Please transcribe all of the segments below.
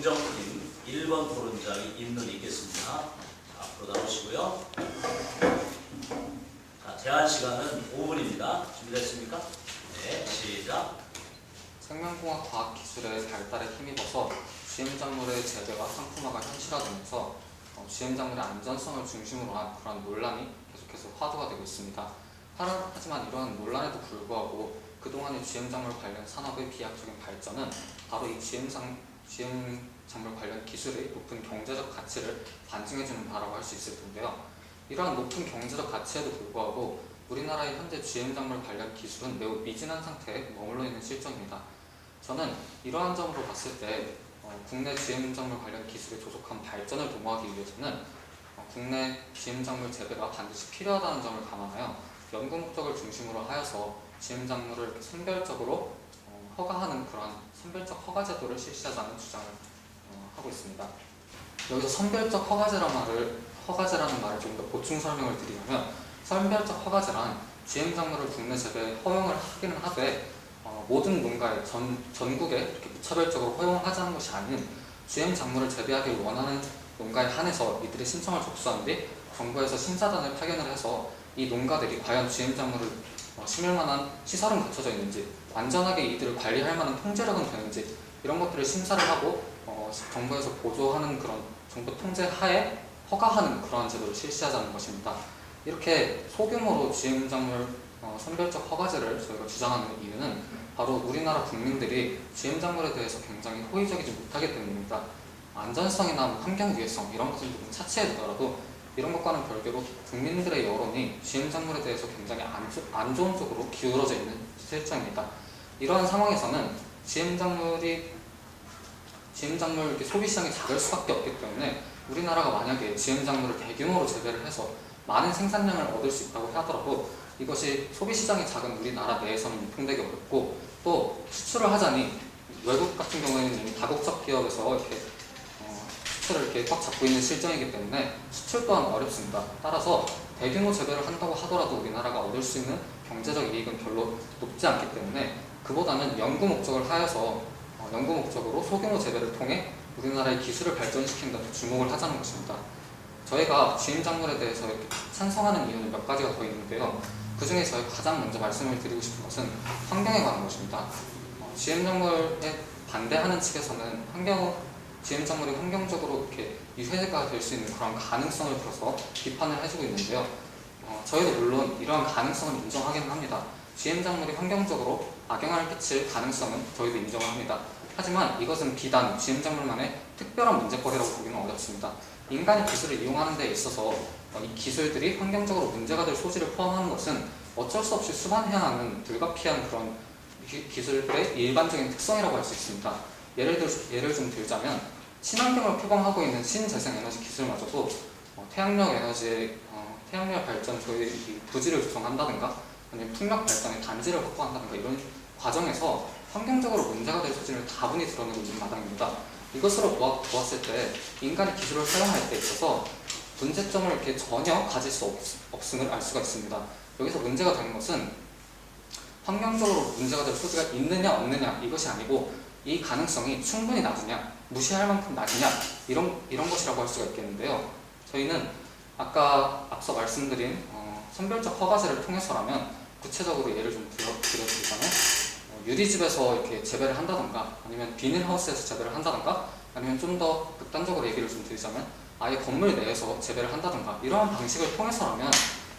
김정훈님 1번 토론자의 인론이 있겠습니다. 앞으로 나오시고요. 자, 제한 시간은 5분입니다. 준비됐습니까? 네, 시작. 생명공학 과학기술의 발달에 힘입어서 GM작물의 재배와 상품화가 현실화되면서 GM작물의 안전성을 중심으로 한 그런 논란이 계속해서 화두가 되고 있습니다. 하지만 이러한 논란에도 불구하고 그동안의 GM작물 관련 산업의 비약적인 발전은 바로 이 GM작물 관련 기술의 높은 경제적 가치를 반증해주는 바라고 할 수 있을 텐데요. 이러한 높은 경제적 가치에도 불구하고 우리나라의 현재 GM작물 관련 기술은 매우 미진한 상태에 머물러 있는 실정입니다. 저는 이러한 점으로 봤을 때 국내 GM작물 관련 기술의 조속한 발전을 도모하기 위해서는 국내 GM작물 재배가 반드시 필요하다는 점을 감안하여 연구 목적을 중심으로 하여서 GM작물을 선별적으로 허가하는 그러한 선별적 허가 제도를 실시하자는 주장을 하고 있습니다. 여기서 선별적 허가제라는 말을 좀 더 보충 설명을 드리자면, 선별적 허가제란 GM작물을 국내 재배에 허용을 하기는 하되 모든 농가에 전국에 이렇게 무차별적으로 허용을 하자는 것이 아닌 GM작물을 재배하길 원하는 농가에 한해서 이들의 신청을 접수한 뒤 정부에서 심사단을 파견을 해서 이 농가들이 과연 GM작물을 심을 만한 시설은 갖춰져 있는지, 안전하게 이들을 관리할 만한 통제력은 되는지, 이런 것들을 심사를 하고 정부에서 보조하는 그런 정부 통제 하에 허가하는 그러한 제도를 실시하자는 것입니다. 이렇게 소규모로 GM작물 선별적 허가제를 저희가 주장하는 이유는 바로 우리나라 국민들이 GM작물에 대해서 굉장히 호의적이지 못하기 때문입니다. 안전성이나 환경 유해성 이런 것은 조금 차치해 두더라도 이런 것과는 별개로 국민들의 여론이 GM작물에 대해서 굉장히 안 좋은 쪽으로 기울어져 있는 실정입니다. 이러한 상황에서는 GM작물 소비 시장이 작을 수밖에 없기 때문에 우리나라가 만약에 GM작물을 대규모로 재배를 해서 많은 생산량을 얻을 수 있다고 하더라도 이것이 소비 시장이 작은 우리나라 내에서는 유통되기 어렵고, 또 수출을 하자니 외국 같은 경우에는 이미 다국적 기업에서 이렇게 수출을 이렇게 꽉 잡고 있는 실정이기 때문에 수출 또한 어렵습니다. 따라서 대규모 재배를 한다고 하더라도 우리나라가 얻을 수 있는 경제적 이익은 별로 높지 않기 때문에 그보다는 연구 목적을 하여서 연구 목적으로 소규모 재배를 통해 우리나라의 기술을 발전시키는 데 주목을 하자는 것입니다. 저희가 GM작물에 대해서 이렇게 찬성하는 이유는 몇 가지가 더 있는데요. 그 중에 저희가 가장 먼저 말씀을 드리고 싶은 것은 환경에 관한 것입니다. GM작물에 반대하는 측에서는 GM작물이 환경적으로 이렇게 유해가 될 수 있는 그런 가능성을 들어서 비판을 해주고 있는데요. 저희도 물론 이러한 가능성을 인정하기는 합니다. GM작물이 환경적으로 악영향을 끼칠 가능성은 저희도 인정을 합니다. 하지만 이것은 비단 GM작물만의 특별한 문제거리라고 보기는 어렵습니다. 인간이 기술을 이용하는 데 있어서 이 기술들이 환경적으로 문제가 될 소지를 포함하는 것은 어쩔 수 없이 수반해야 하는 불가피한 그런 기술들의 일반적인 특성이라고 할 수 있습니다. 예를 좀 들자면 친환경을 표방하고 있는 신재생에너지 기술마저도 태양력 발전 저희 부지를 조성한다든가 아니면 풍력 발전의 단지를 확보한다든가 이런 과정에서 환경적으로 문제가 될 소지를 다분히 드러내고 있는 마당입니다. 이것으로 보았을 때 인간이 기술을 사용할 때 있어서 문제점을 이렇게 전혀 가질 수 없음을 알 수가 있습니다. 여기서 문제가 되는 것은 환경적으로 문제가 될 소지가 있느냐 없느냐 이것이 아니고 이 가능성이 충분히 낮으냐, 무시할 만큼 낮으냐 이런 것이라고 할 수가 있겠는데요. 저희는 앞서 말씀드린 선별적 허가제를 통해서라면 구체적으로 예를 좀 드려드리자면 유리집에서 이렇게 재배를 한다던가 아니면 비닐하우스에서 재배를 한다던가 아니면 좀 더 극단적으로 얘기를 좀 드리자면 아예 건물 내에서 재배를 한다던가 이러한 방식을 통해서라면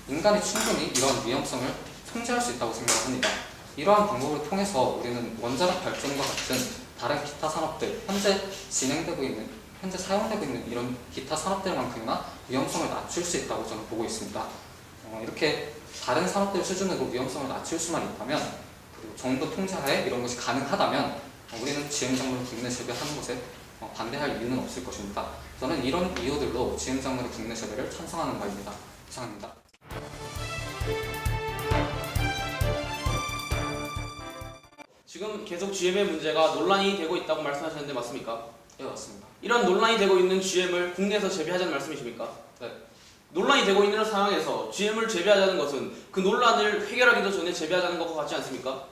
인간이 충분히 이러한 위험성을 통제할 수 있다고 생각을 합니다. 이러한 방법을 통해서 우리는 원자력 발전과 같은 다른 기타 산업들, 현재 사용되고 있는 이런 기타 산업들만큼이나 위험성을 낮출 수 있다고 저는 보고 있습니다. 이렇게 다른 산업들 수준으로 위험성을 낮출 수만 있다면, 그리고 정부 통제하에 이런 것이 가능하다면 우리는 GM작물을 국내 재배하는 것에 반대할 이유는 없을 것입니다. 저는 이런 이유들로 GM작물의 국내 재배를 찬성하는 바입니다. 이상입니다. 지금 계속 GM의 문제가 논란이 되고 있다고 말씀하셨는데 맞습니까? 네, 맞습니다. 이런 논란이 되고 있는 GM을 국내에서 재배하자는 말씀이십니까? 네. 논란이 되고 있는 상황에서 GM을 재배하자는 것은 그 논란을 해결하기도 전에 재배하자는 것과 같지 않습니까?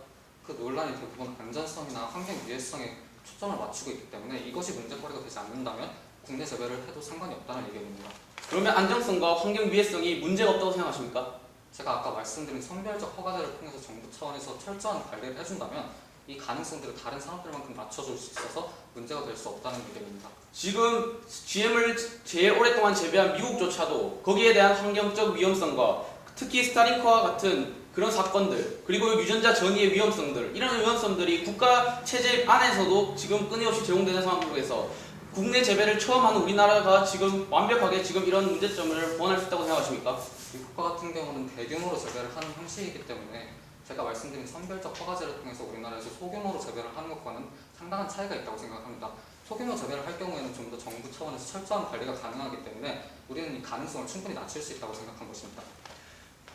그 논란이 대부분 안전성이나 환경 유해성에 초점을 맞추고 있기 때문에 이것이 문제거리가 되지 않는다면 국내 재배를 해도 상관이 없다는 의견입니다. 그러면 안정성과 환경 위해성이 문제가 없다고 생각하십니까? 제가 아까 말씀드린 선별적 허가제를 통해서 정부 차원에서 철저한 관리를 해준다면 이 가능성들을 다른 산업들만큼 낮춰줄 수 있어서 문제가 될 수 없다는 의견입니다. 지금 GM을 제일 오랫동안 재배한 미국조차도 거기에 대한 환경적 위험성과 특히 스타링크와 같은 그런 사건들, 그리고 유전자 전이의 위험성들, 이런 위험성들이 국가 체제 안에서도 지금 끊임없이 제공되는 상황에서 국내 재배를 처음 하는 우리나라가 지금 완벽하게 지금 이런 문제점을 보완할 수 있다고 생각하십니까? 미국과 같은 경우는 대규모로 재배를 하는 형식이기 때문에 제가 말씀드린 선별적 허가제를 통해서 우리나라에서 소규모로 재배를 하는 것과는 상당한 차이가 있다고 생각합니다. 소규모 재배를 할 경우에는 좀 더 정부 차원에서 철저한 관리가 가능하기 때문에 우리는 이 가능성을 충분히 낮출 수 있다고 생각한 것입니다.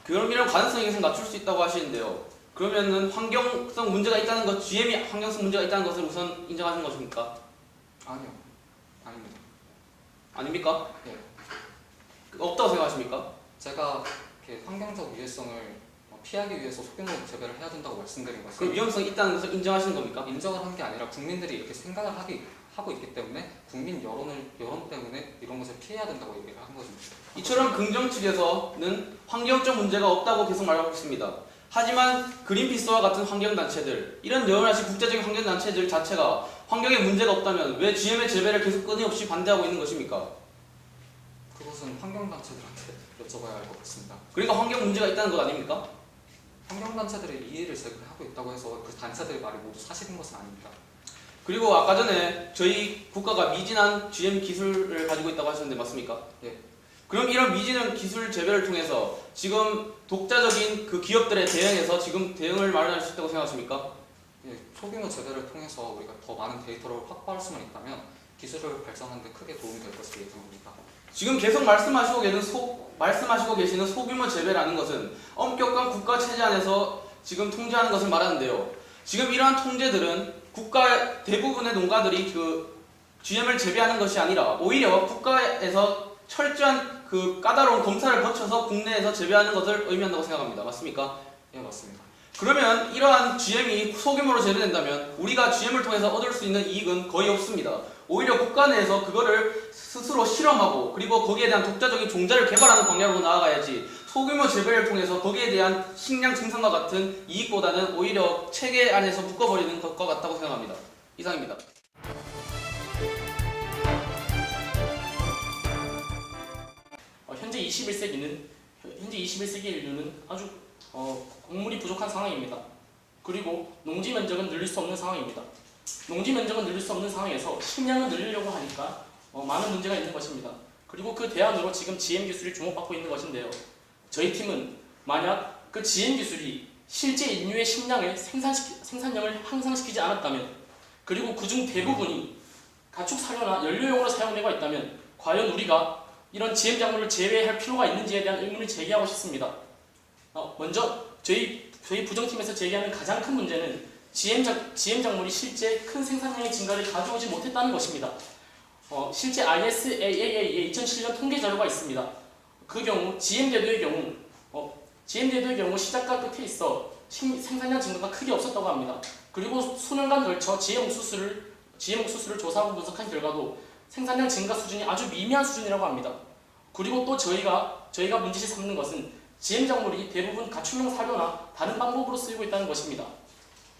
그럼 이런 가능성이 계속 낮출 수 있다고 하시는데요. 그러면은 환경성 문제가 있다는 것, GM이 환경성 문제가 있다는 것을 우선 인정하시는 것입니까? 아니요. 아닙니다. 아닙니까? 예. 없다고 생각하십니까? 제가 이렇게 환경적 위해성을 피하기 위해서 소규모 재배를 해야 된다고 말씀드린 것은 그럼 위험성이 있다는 것을 인정하시는 겁니까? 인정을 한 게 아니라 국민들이 이렇게 생각을 하고 있기 때문에 국민 여론 때문에 이런 것을 피해야 된다고 얘기를 한 것입니다. 이처럼 긍정 측에서는 환경적 문제가 없다고 계속 말하고 있습니다. 하지만 그린피스와 같은 환경단체들, 이런 여러 가지 국제적인 환경단체들 자체가 환경에 문제가 없다면 왜 GM의 재배를 계속 끊임없이 반대하고 있는 것입니까? 그것은 환경단체들한테 여쭤봐야 할 것 같습니다. 그러니까 환경 문제가 있다는 것 아닙니까? 환경단체들의 이해를 제공하고 있다고 해서 그 단체들의 말이 모두 사실인 것은 아닙니다. 그리고 아까 전에 저희 국가가 미진한 GM 기술을 가지고 있다고 하셨는데 맞습니까? 예. 그럼 이런 미진한 기술 재배를 통해서 지금 독자적인 그 기업들에 대응해서 지금 대응을 마련할 수 있다고 생각하십니까? 예, 소규모 재배를 통해서 우리가 더 많은 데이터를 확보할 수만 있다면 기술을 발전하는 데 크게 도움이 될 것으로 예상합니다. 지금 계속 말씀하시고 계시는 소규모 재배라는 것은 엄격한 국가 체제 안에서 지금 통제하는 것을 말하는데요. 지금 이러한 통제들은 국가 대부분의 농가들이 그 GM을 재배하는 것이 아니라 오히려 국가에서 철저한 그 까다로운 검사를 거쳐서 국내에서 재배하는 것을 의미한다고 생각합니다. 맞습니까? 예, 맞습니다. 그러면 이러한 GM이 소규모로 재배된다면 우리가 GM을 통해서 얻을 수 있는 이익은 거의 없습니다. 오히려 국가 내에서 그거를 스스로 실험하고 그리고 거기에 대한 독자적인 종자를 개발하는 방향으로 나아가야지 소규모 재배를 통해서 거기에 대한 식량 생산과 같은 이익보다는 오히려 체계 안에서 묶어버리는 것과 같다고 생각합니다. 이상입니다. 현재 21세기 인류는 아주 곡물이 부족한 상황입니다. 그리고 농지 면적은 늘릴 수 없는 상황입니다. 농지 면적은 늘릴 수 없는 상황에서 식량을 늘리려고 하니까 많은 문제가 있는 것입니다. 그리고 그 대안으로 지금 GM 기술이 주목받고 있는 것인데요. 저희 팀은 만약 그 GM 기술이 실제 인류의 식량을 생산량을 향상시키지 않았다면, 그리고 그중 대부분이 가축 사료나 연료용으로 사용되고 있다면 과연 우리가 이런 GM 작물을 제외할 필요가 있는지에 대한 의문을 제기하고 싶습니다. 먼저 저희 부정팀에서 제기하는 가장 큰 문제는 GM 작물이 실제 큰 생산량의 증가를 가져오지 못했다는 것입니다. 실제 ISAA의 2007년 통계 자료가 있습니다. 그 경우 GM 제도의 경우 시작과 끝에 있어 생산량 증가가 크게 없었다고 합니다. 그리고 수년간 걸쳐 GM 옥수수를 조사하고 분석한 결과도 생산량 증가 수준이 아주 미미한 수준이라고 합니다. 그리고 또 저희가 문제시 삼는 것은 GM 작물이 대부분 가축용 사료나 다른 방법으로 쓰이고 있다는 것입니다.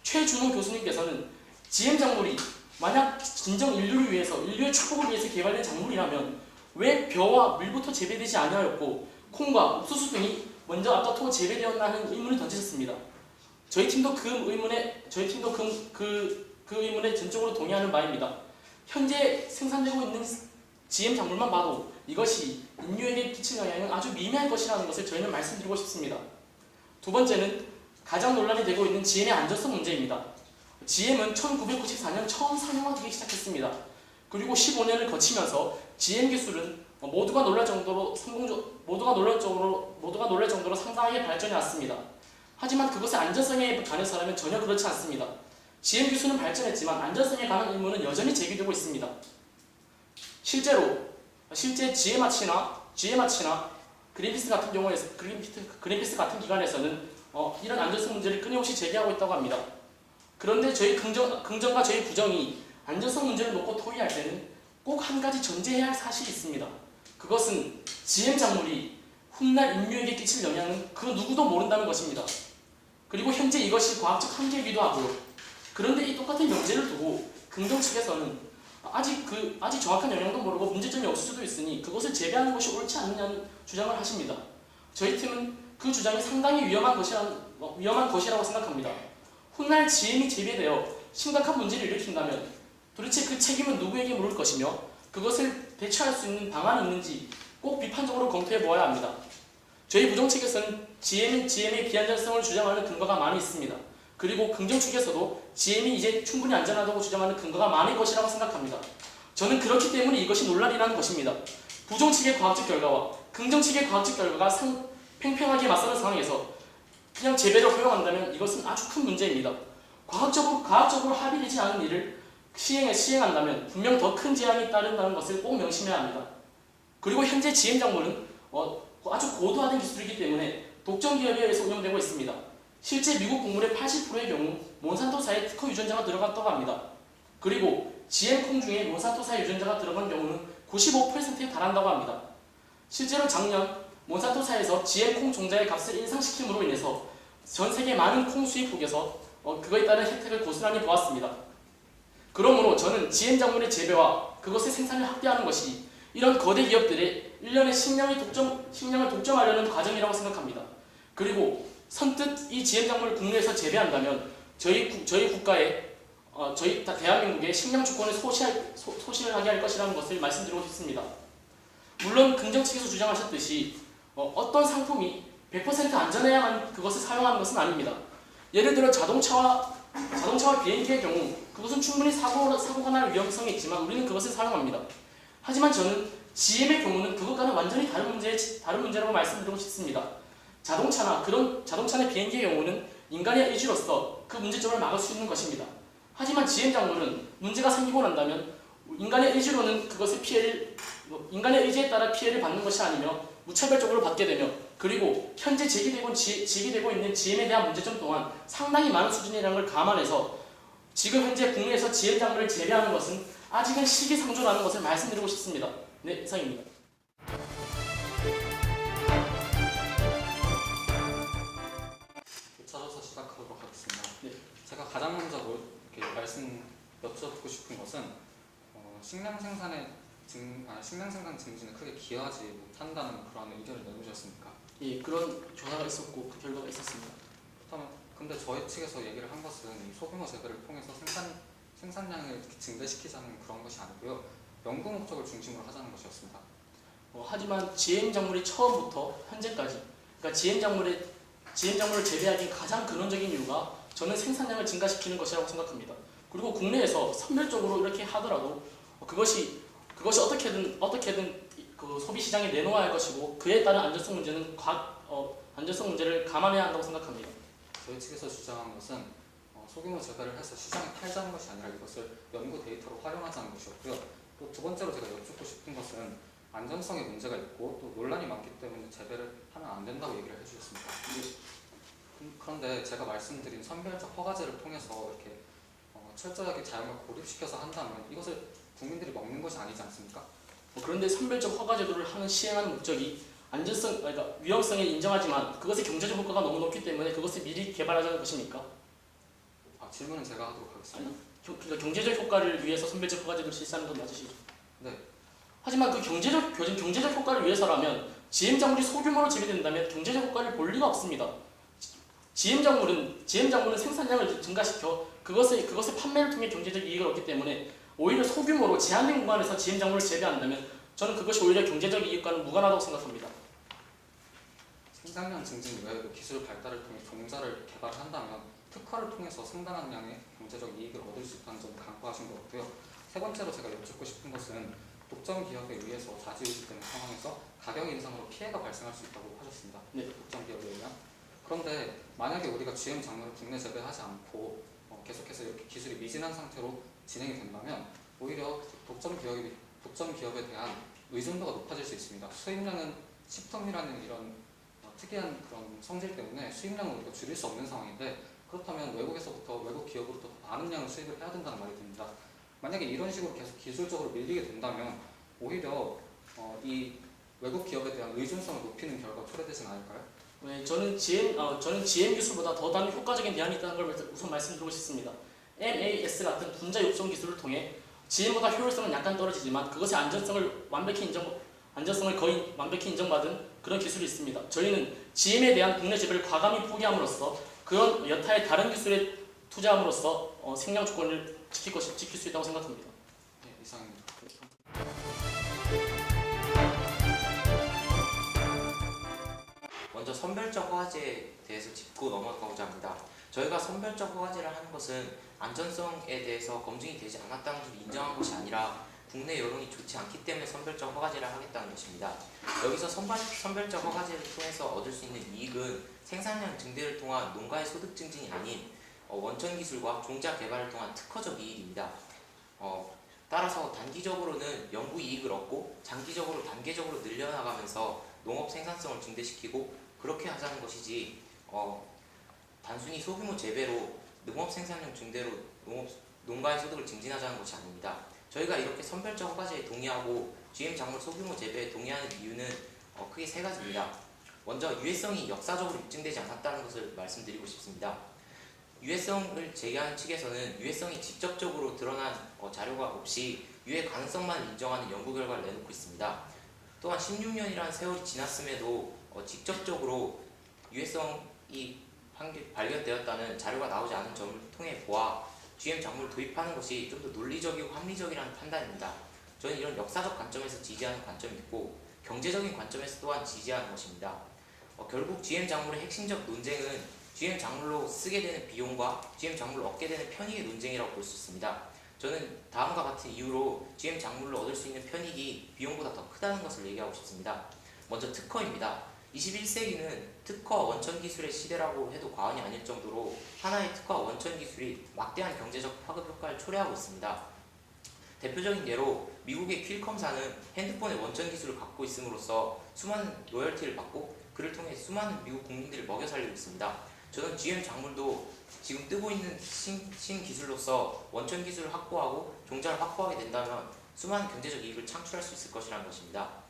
최준호 교수님께서는 GM 작물이 만약 진정 인류의 축복을 위해서 개발된 작물이라면 왜 벼와 물부터 재배되지 아니하였고 콩과 옥수수 등이 먼저 앞다투어 재배되었나 하는 의문을 던지셨습니다. 저희 팀도 그 의문에 전적으로 동의하는 바입니다. 현재 생산되고 있는 GM 작물만 봐도 이것이 인류에게 끼칠 영향은 아주 미미할 것이라는 것을 저희는 말씀드리고 싶습니다. 두 번째는 가장 논란이 되고 있는 GM의 안전성 문제입니다. GM은 1994년 처음 상용화되기 시작했습니다. 그리고 15년을 거치면서 GM 기술은 모두가 놀랄 정도로 상당하게 발전해 왔습니다. 하지만 그것의 안전성에 관해서라면 전혀 그렇지 않습니다. GM 기술은 발전했지만 안전성에 관한 의문은 여전히 제기되고 있습니다. 실제 GM아치나 그린피스 같은 기관에서는 이런 안전성 문제를 끊임없이 제기하고 있다고 합니다. 그런데 저희 긍정과 저희 부정이 안전성 문제를 놓고 토의할 때는 꼭 한 가지 전제해야 할 사실이 있습니다. 그것은 GM 작물이 훗날 인류에게 끼칠 영향은 그 누구도 모른다는 것입니다. 그리고 현재 이것이 과학적 한계이기도 하고요. 그런데 이 똑같은 명제를 두고 긍정 측에서는 아직 정확한 영향도 모르고 문제점이 없을 수도 있으니 그것을 재배하는 것이 옳지 않느냐는 주장을 하십니다. 저희 팀은 그 주장이 상당히 위험한 것이라고 생각합니다. 훗날 GM이 재배되어 심각한 문제를 일으킨다면 도대체 그 책임은 누구에게 물을 것이며 그것을 대처할 수 있는 방안이 있는지 꼭 비판적으로 검토해 보아야 합니다. 저희 부정 측에서는 GM의 비안전성을 주장하는 근거가 많이 있습니다. 그리고 긍정 측에서도 GM이 이제 충분히 안전하다고 주장하는 근거가 많을 것이라고 생각합니다. 저는 그렇기 때문에 이것이 논란이라는 것입니다. 부정 측의 과학적 결과와 긍정 측의 과학적 결과가 팽팽하게 맞서는 상황에서 그냥 재배를 허용한다면 이것은 아주 큰 문제입니다. 과학적으로 합의되지 않은 일을 시행한다면 분명 더 큰 재앙이 따른다는 것을 꼭 명심해야 합니다. 그리고 현재 GM 작물은 아주 고도화된 기술이기 때문에 독점 기업에 의해서 운영되고 있습니다. 실제 미국 곡물의 80%의 경우 몬산토사의 특허 유전자가 들어갔다고 합니다. 그리고 GM 콩 중에 몬산토사의 유전자가 들어간 경우는 95%에 달한다고 합니다. 실제로 작년 몬산토사에서 GM 콩 종자의 값을 인상시킴으로 인해서 전 세계 많은 콩 수입국에서 그거에 따른 혜택을 고스란히 보았습니다. 그러므로 저는 GM 작물의 재배와 그것의 생산을 확대하는 것이 이런 거대 기업들의 일련의 식량을 독점하려는 과정이라고 생각합니다. 그리고 선뜻 이 GM 작물을 국내에서 재배한다면 저희 대한민국의 식량 주권을 소실을 하게 할 것이라는 것을 말씀드리고 싶습니다. 물론 긍정 측에서 주장하셨듯이 어떤 상품이 100% 안전해야만 그것을 사용하는 것은 아닙니다. 예를 들어 자동차와 비행기의 경우 그것은 충분히 사고가 날 위험성이 있지만 우리는 그것을 사용합니다. 하지만 저는 GM의 경우는 그것과는 완전히 다른 문제라고 말씀드리고 싶습니다. 자동차나 비행기의 경우는 인간의 의지로서 그 문제점을 막을 수 있는 것입니다. 하지만 GM 작물은 문제가 생기고 난다면 인간의 의지로는 인간의 의지에 따라 피해를 받는 것이 아니며 무차별적으로 받게 되며 그리고 현재 제기되고 있는 GM에 대한 문제점 또한 상당히 많은 수준이라는 걸 감안해서 지금 현재 국내에서 GM 작물을 재배하는 것은 아직은 시기상조라는 것을 말씀드리고 싶습니다. 네, 이상입니다. 교차조사 시작하도록 하겠습니다. 네. 제가 가장 먼저 이렇게 여쭤보고 싶은 것은 식량 생산 증진에 크게 기여하지 못한다는 그런 의견을 내놓으셨습니까? 예, 그런 조사가 있었고 그 결과가 있었습니다. 그렇다면 근데 저희 측에서 얘기를 한 것은 이 소규모 재배를 통해서 생산량을 증대시키자는 그런 것이 아니고요. 연구 목적을 중심으로 하자는 것이었습니다. 하지만 GM 작물이 처음부터 현재까지 그러니까 GM 작물을 재배하기 가장 근원적인 이유가 저는 생산량을 증가시키는 것이라고 생각합니다. 그리고 국내에서 선별적으로 이렇게 하더라도 그것이 어떻게든 그 소비 시장에 내놓아야 할 것이고 그에 따른 안전성 문제를 감안해야 한다고 생각합니다. 저희 측에서 주장한 것은 소규모 재배를 해서 시장에 팔자는 것이 아니라 이것을 연구 데이터로 활용하자는 것이었고요. 또 두 번째로 제가 여쭙고 싶은 것은 안전성에 문제가 있고 또 논란이 많기 때문에 재배를 하면 안 된다고 얘기를 해주셨습니다. 그런데 제가 말씀드린 선별적 허가제를 통해서 이렇게 철저하게 자연과 고립시켜서 한다면 이것을 국민들이 먹는 것이 아니지 않습니까? 그런데 선별적 허가 제도를 시행하는 목적이 그러니까 위험성에 인정하지만 그것의 경제적 효과가 너무 높기 때문에 그것을 미리 개발하자는 것입니까? 질문은 제가 하도록 하겠습니다. 그러니까 경제적 효과를 위해서 선별적 허가 제도를 실시하는 건 맞으시죠? 네. 하지만 그 경제적 효과를 위해서라면 GM 작물이 소규모로 재배된다면 경제적 효과를 볼 리가 없습니다. GM 작물은 생산량을 증가시켜 그것의 판매를 통해 경제적 이익을 얻기 때문에 오히려 소규모로 제한된 공간에서 GM 작물을 재배한다면 저는 그것이 오히려 경제적 이익과는 무관하다고 생각합니다. 생산량 증진 외에도 기술 발달을 통해 종자를 개발한다면 특허를 통해서 상당한 양의 경제적 이익을 얻을 수 있다는 점을 강조하신 것 같고요. 세 번째로 제가 여쭙고 싶은 것은 독점 기업에 의해서 좌지우지되는 상황에서 가격 인상으로 피해가 발생할 수 있다고 하셨습니다. 네. 독점 기업에 의하면. 그런데 만약에 우리가 GM 작물을 국내 재배하지 않고 계속해서 이렇게 기술이 미진한 상태로 진행이 된다면 오히려 독점 기업에 대한 의존도가 높아질 수 있습니다. 수입량은 식품이라는 이런 특이한 그런 성질 때문에 수입량을 우리가 줄일 수 없는 상황인데 그렇다면 외국 기업으로부터 많은 양을 수입을 해야 된다는 말이 됩니다. 만약에 이런 식으로 계속 기술적으로 밀리게 된다면 오히려 이 외국 기업에 대한 의존성을 높이는 결과가 초래되진 않을까요? 네, 저는 GM 기술보다 더 다른 효과적인 대안이 있다는 걸 우선 말씀드리고 싶습니다. MAS 같은 분자 욕정 기술을 통해 GM보다 효율성은 약간 떨어지지만 그것의 안전성을 거의 완벽히 인정받은 그런 기술이 있습니다. 저희는 GM에 대한 국내 재배를 과감히 포기함으로써 그런 여타의 다른 기술에 투자함으로써 생량 주권을 지킬 수 있다고 생각합니다. 네, 이상입니다. 먼저 선별적 허가제에 대해서 짚고 넘어가고자 합니다. 저희가 선별적 허가제를 하는 것은 안전성에 대해서 검증이 되지 않았다는 것을 인정한 것이 아니라 국내 여론이 좋지 않기 때문에 선별적 허가제를 하겠다는 것입니다. 여기서 선별적 허가제를 통해서 얻을 수 있는 이익은 생산량 증대를 통한 농가의 소득 증진이 아닌 원천 기술과 종자 개발을 통한 특허적 이익입니다. 따라서 단기적으로는 연구 이익을 얻고 장기적으로 단계적으로 늘려나가면서 농업 생산성을 증대시키고 그렇게 하자는 것이지 단순히 소규모 재배로 농업 생산량 증대로 농가의 소득을 증진하자는 것이 아닙니다. 저희가 이렇게 선별적 허가제에 동의하고 GM 작물 소규모 재배에 동의하는 이유는 크게 세 가지입니다. 먼저 유해성이 역사적으로 입증되지 않았다는 것을 말씀드리고 싶습니다. 유해성을 제기하는 측에서는 유해성이 직접적으로 드러난 자료가 없이 유해 가능성만 인정하는 연구 결과를 내놓고 있습니다. 또한 16년이라는 세월이 지났음에도 직접적으로 유해성이 발견되었다는 자료가 나오지 않은 점을 통해 보아 GM 작물을 도입하는 것이 좀 더 논리적이고 합리적이라는 판단입니다. 저는 이런 역사적 관점에서 지지하는 관점이 있고 경제적인 관점에서 또한 지지하는 것입니다. 결국 GM 작물의 핵심적 논쟁은 GM 작물로 쓰게 되는 비용과 GM 작물로 얻게 되는 편익의 논쟁이라고 볼 수 있습니다. 저는 다음과 같은 이유로 GM 작물로 얻을 수 있는 편익이 비용보다 더 크다는 것을 얘기하고 싶습니다. 먼저 특허입니다. 21세기는 특허 원천 기술의 시대라고 해도 과언이 아닐 정도로 하나의 특허 원천 기술이 막대한 경제적 파급 효과를 초래하고 있습니다. 대표적인 예로 미국의 퀼컴사는 핸드폰의 원천 기술을 갖고 있음으로써 수많은 로열티를 받고 그를 통해 수많은 미국 국민들을 먹여 살리고 있습니다. 저는 GM 작물도 지금 뜨고 있는 신기술로서 원천 기술을 확보하고 종자를 확보하게 된다면 수많은 경제적 이익을 창출할 수 있을 것이라는 것입니다.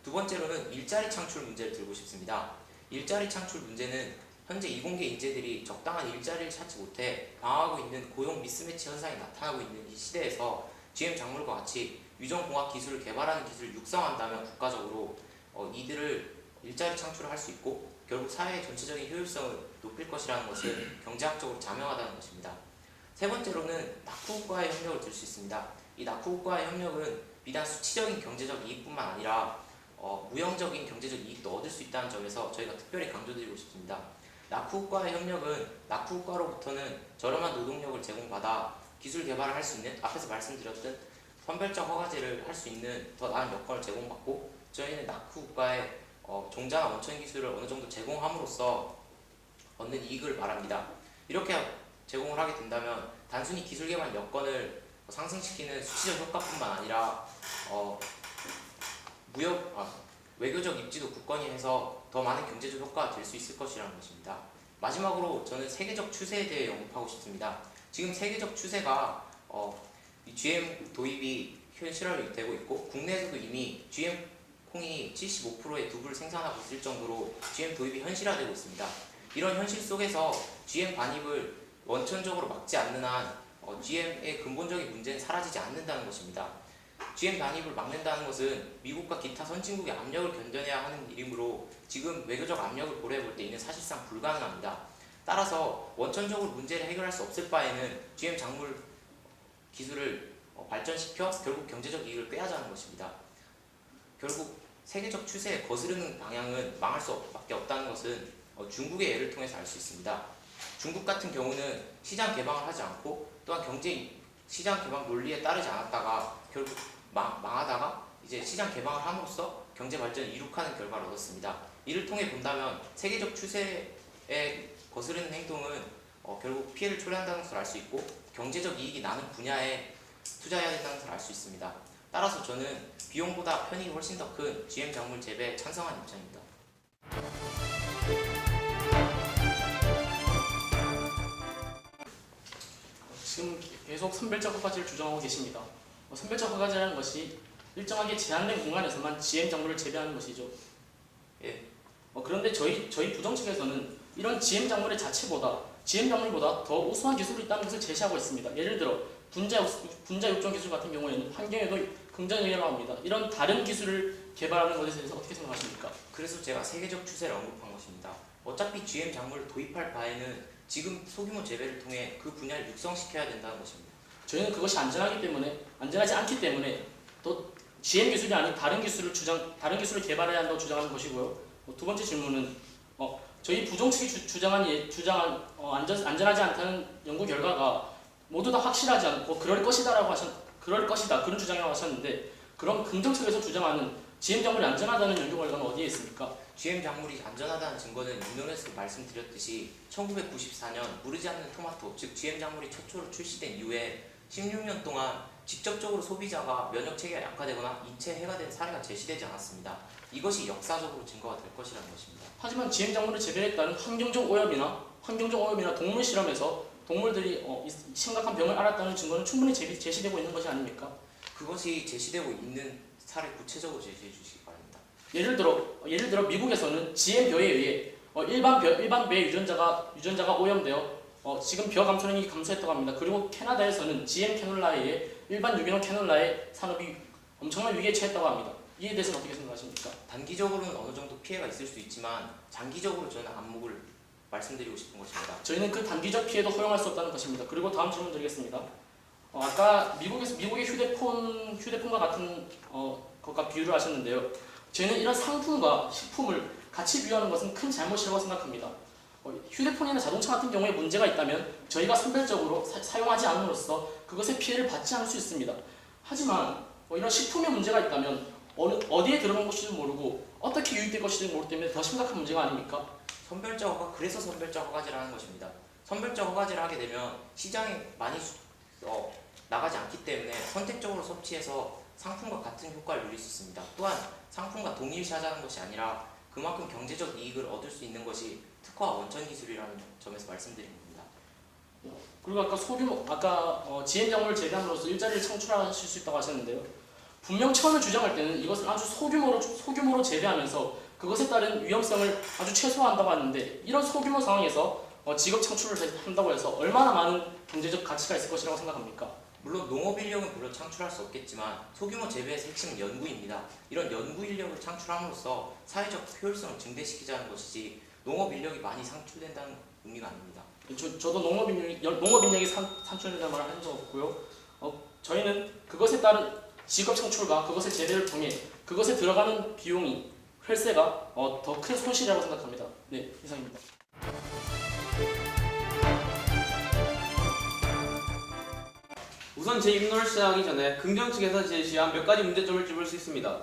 두 번째로는 일자리 창출 문제를 들고 싶습니다. 일자리 창출 문제는 현재 이공계 인재들이 적당한 일자리를 찾지 못해 방황하고 있는 고용 미스매치 현상이 나타나고 있는 이 시대에서 GM 작물과 같이 유전공학 기술을 개발하는 기술을 육성한다면 국가적으로 이들을 일자리 창출을 할 수 있고 결국 사회의 전체적인 효율성을 높일 것이라는 것을 경제학적으로 자명하다는 것입니다. 세 번째로는 낙후국과의 협력을 들 수 있습니다. 이 낙후국과의 협력은 비단 수치적인 경제적 이익뿐만 아니라 무형적인 경제적 이익도 얻을 수 있다는 점에서 저희가 특별히 강조드리고 싶습니다. 낙후국과의 협력은 낙후국과로부터는 저렴한 노동력을 제공받아 기술 개발을 할 수 있는 앞에서 말씀드렸던 선별적 허가제를 할 수 있는 더 나은 여건을 제공받고 저희는 낙후국과의 종자나 원천 기술을 어느 정도 제공함으로써 얻는 이익을 말합니다. 이렇게 제공을 하게 된다면 단순히 기술 개발 여건을 상승시키는 수치적 효과뿐만 아니라 외교적 입지도 굳건히 해서 더 많은 경제적 효과가 될 수 있을 것이라는 것입니다. 마지막으로 저는 세계적 추세에 대해 언급하고 싶습니다. 지금 세계적 추세가 GM 도입이 현실화되고 있고 국내에서도 이미 GM 콩이 75%의 두부를 생산하고 있을 정도로 GM 도입이 현실화되고 있습니다. 이런 현실 속에서 GM 반입을 원천적으로 막지 않는 한 GM의 근본적인 문제는 사라지지 않는다는 것입니다. GM 반입을 막는다는 것은 미국과 기타 선진국의 압력을 견뎌내야 하는 일이므로 지금 외교적 압력을 고려해 볼 때 이는 사실상 불가능합니다. 따라서 원천적으로 문제를 해결할 수 없을 바에는 GM 작물 기술을 발전시켜 결국 경제적 이익을 꾀하자는 것입니다. 결국 세계적 추세에 거스르는 방향은 망할 수밖에 없다는 것은 중국의 예를 통해서 알 수 있습니다. 중국 같은 경우는 시장 개방을 하지 않고 또한 시장 개방 논리에 따르지 않았다가 결국 망하다가 이제 시장 개방을 함으로써 경제 발전을 이룩하는 결과를 얻었습니다. 이를 통해 본다면 세계적 추세에 거스르는 행동은 결국 피해를 초래한다는 것을 알 수 있고 경제적 이익이 나는 분야에 투자해야 된다는 것을 알 수 있습니다. 따라서 저는 비용보다 편익이 훨씬 더 큰 GM 작물 재배에 찬성한 입장입니다. 지금 계속 선별적 허가제를 주장하고 계십니다. 선별적 허가제라는 것이 일정하게 제한된 공간에서만 GM 작물을 재배하는 것이죠. 예. 그런데 저희 부정 측에서는 이런 GM 작물의 자체보다 GM 작물보다 더 우수한 기술이 있다는 것을 제시하고 있습니다. 예를 들어 분자 육종 기술 같은 경우에는 환경에도 긍정적인 영향을 합니다. 이런 다른 기술을 개발하는 것에 대해서 어떻게 생각하십니까? 그래서 제가 세계적 추세를 언급한 것입니다. 어차피 GM 작물을 도입할 바에는 지금 소규모 재배를 통해 그 분야를 육성시켜야 된다는 것입니다. 저희는 그것이 안전하지 않기 때문에 또 GM 기술이 아닌 다른 기술을 개발해야 한다고 주장하는 것이고요. 두 번째 질문은 저희 부정 측이 주장한 안전하지 않다는 연구 결과가 모두 다 확실하지 않고 그럴 것이다 그런 주장이라고 하셨는데, 그럼 긍정 측에서 주장하는 GM 작물이 안전하다는 연구 결과는 어디에 있습니까? GM 작물이 안전하다는 증거는 인터넷에서 말씀드렸듯이 1994년 무르지 않는 토마토, 즉 GM 작물이 최초로 출시된 이후에 16년 동안 직접적으로 소비자가 면역 체계가 약화되거나 인체 해가 된 사례가 제시되지 않았습니다. 이것이 역사적으로 증거가 될 것이라는 것입니다. 하지만 GM 작물을 재배에 따른 환경적 오염이나 동물 실험에서 동물들이 심각한 병을 앓았다는 증거는 충분히 제시되고 있는 것이 아닙니까? 그것이 제시되고 있는 사례 구체적으로 제시해 주시기 바랍니다. 예를 들어 미국에서는 GM 벼에 의해 일반 벼 유전자가 오염되어 지금 벼 감소량이 감소했다고 합니다. 그리고 캐나다에서는 GM 캐놀라에 의해 일반 유기농 캐놀라의 산업이 엄청난 위기에 처했다고 합니다. 이에 대해서는 어떻게 생각하십니까? 단기적으로는 어느 정도 피해가 있을 수 있지만 장기적으로 저는 안목을 말씀드리고 싶은 것입니다. 저희는 그 단기적 피해도 허용할 수 없다는 것입니다. 그리고 다음 질문 드리겠습니다. 아까 미국의 휴대폰과 같은 것과 비유를 하셨는데요. 저희는 이런 상품과 식품을 같이 비유하는 것은 큰 잘못이라고 생각합니다. 휴대폰이나 자동차 같은 경우에 문제가 있다면 저희가 선별적으로 사용하지 않음으로써 그것의 피해를 받지 않을 수 있습니다. 하지만 이런 식품에 문제가 있다면 어디에 들어간 것인지 모르고 어떻게 유입될 것인지 모르기 때문에 더 심각한 문제가 아닙니까? 그래서 선별적 허가제를 하는 것입니다. 선별적 허가제를 하게 되면 시장에 많이 나가지 않기 때문에 선택적으로 섭취해서 상품과 같은 효과를 누릴 수 있습니다. 또한 상품과 동일시하자는 것이 아니라 그만큼 경제적 이익을 얻을 수 있는 것이 특화와 원천 기술이라는 점에서 말씀드린 겁니다. 그리고 아까 GM 작물을 재배함으로써 일자리를 창출하실 수 있다고 하셨는데요. 분명 처음에 주장할 때는 이것을 아주 소규모로 재배하면서 그것에 따른 위험성을 아주 최소화한다고 하는데, 이런 소규모 상황에서 직업 창출을 한다고 해서 얼마나 많은 경제적 가치가 있을 것이라고 생각합니까? 물론 농업 인력은 물론 창출할 수 없겠지만 소규모 재배에서 핵심은 연구입니다. 이런 연구 인력을 창출함으로써 사회적 효율성을 증대시키자는 것이지 농업 인력이 많이 창출된다는 의미가 아닙니다. 저도 농업 인력이 창출된다는 말을 한 적 없고요. 저희는 그것에 따른 직업 창출과 그것의 재배를 통해 그것에 들어가는 비용이 혈세가 더 큰 손실이라고 생각합니다. 네, 이상입니다. 우선 제 입론을 시작하기 전에 긍정 측에서 제시한 몇 가지 문제점을 짚을 수 있습니다.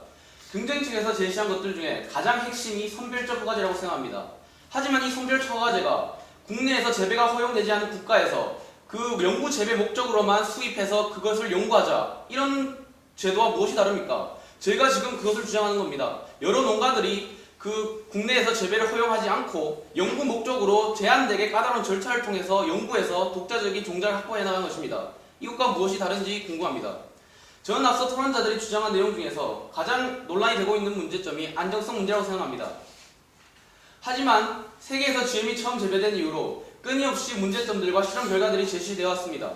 긍정 측에서 제시한 것들 중에 가장 핵심이 선별적 허가제라고 생각합니다. 하지만 이 선별적 허가제가 국내에서 재배가 허용되지 않은 국가에서 그 연구 재배 목적으로만 수입해서 그것을 연구하자, 이런 제도와 무엇이 다릅니까? 저희가 지금 그것을 주장하는 겁니다. 여러 농가들이 그 국내에서 재배를 허용하지 않고 연구 목적으로 제한되게 까다로운 절차를 통해서 연구해서 독자적인 종자를 확보해 나가는 것입니다. 이것과 무엇이 다른지 궁금합니다. 저는 앞서 토론자들이 주장한 내용 중에서 가장 논란이 되고 있는 문제점이 안정성 문제라고 생각합니다. 하지만 세계에서 GM이 처음 재배된 이후로 끊임없이 문제점들과 실험 결과들이 제시되어 왔습니다.